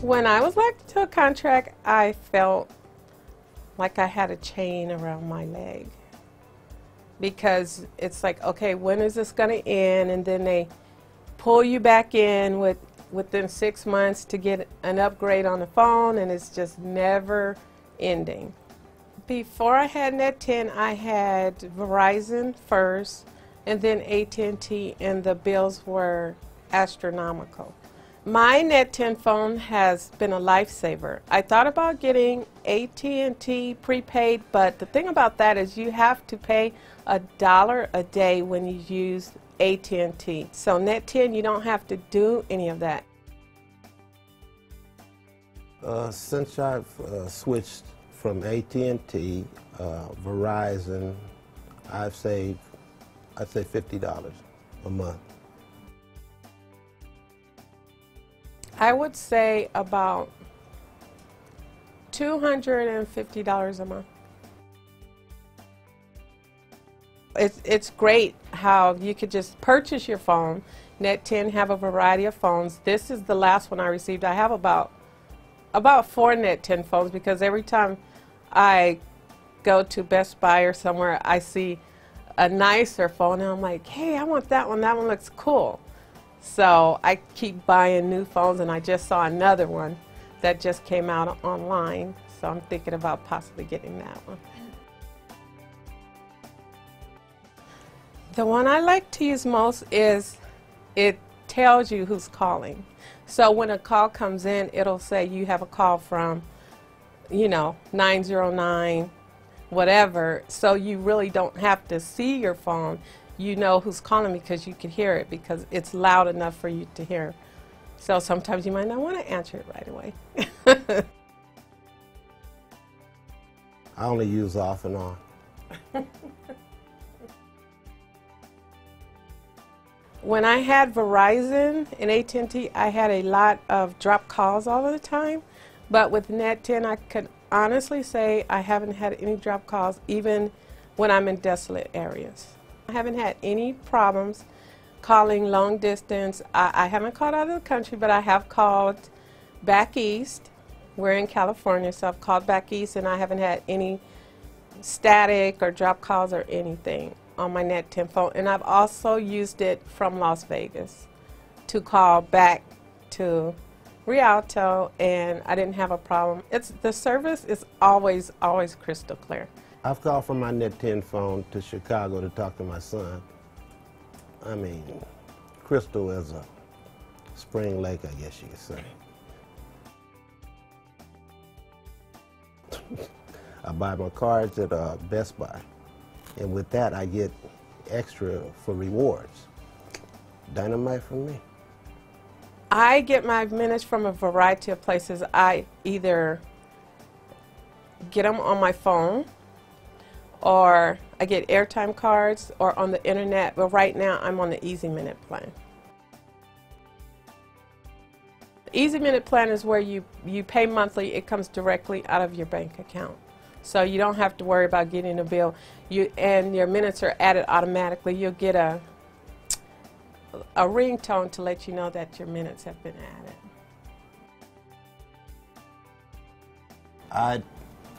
When I was elected to a contract, I felt like I had a chain around my leg, because it's like, okay, when is this going to end? And then they pull you back in within 6 months to get an upgrade on the phone, and it's just never ending. Before I had NET10, I had Verizon first, and then AT&T, and the bills were astronomical. My NET10 phone has been a lifesaver. I thought about getting AT&T prepaid, but the thing about that is you have to pay $1 a day when you use AT&T. So NET10, you don't have to do any of that. Since I've switched from AT&T, Verizon, I'd say $50 a month. I would say about $250 a month. It's great how you could just purchase your phone. NET10 have a variety of phones. This is the last one I received. I have about 4 NET10 phones, because every time I go to Best Buy or somewhere, I see a nicer phone, and I'm like, hey, I want that one. That one looks cool. So I keep buying new phones, and I just saw another one that just came out online, so I'm thinking about possibly getting that one. The one I like to use most is it tells you who's calling. So when a call comes in, it'll say you have a call from, 909, whatever. So you really don't have to see your phone. You know who's calling because you can hear it, because it's loud enough for you to hear. So sometimes you might not want to answer it right away. I only use off and on. When I had Verizon and AT&T, I had a lot of drop calls all the time. But with NET10, I could honestly say I haven't had any drop calls, even when I'm in desolate areas. I haven't had any problems calling long distance. I haven't called out of the country, but I have called back east. We're in California, so I've called back east, and I haven't had any static or drop calls or anything on my NET10 phone. And I've also used it from Las Vegas to call back to Rialto, and I didn't have a problem. The service is always crystal clear. I've called from my NET10 phone to Chicago to talk to my son. I mean, crystal as a spring lake, I guess you could say. I buy my cards at Best Buy, and with that I get extra for rewards. Dynamite from me. I get my minutes from a variety of places. I either get them on my phone, or I get airtime cards, or on the internet, but right now I'm on the Easy Minute plan. The Easy Minute plan is where you pay monthly. It comes directly out of your bank account. So you don't have to worry about getting a bill. And your minutes are added automatically. You'll get a ringtone to let you know that your minutes have been added. I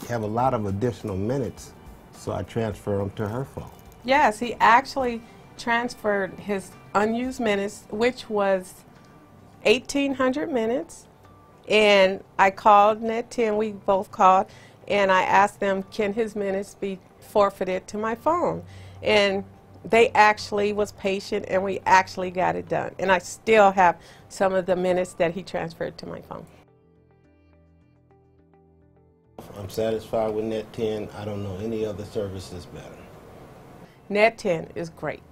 have a lot of additional minutes, so I transfer them to her phone. Yes, he actually transferred his unused minutes, which was 1,800 minutes, and I called NET10, we both called, and I asked them, can his minutes be forfeited to my phone? And they actually was patient, and we actually got it done. And I still have some of the minutes that he transferred to my phone. I'm satisfied with NET10. I don't know any other services better. NET10 is great.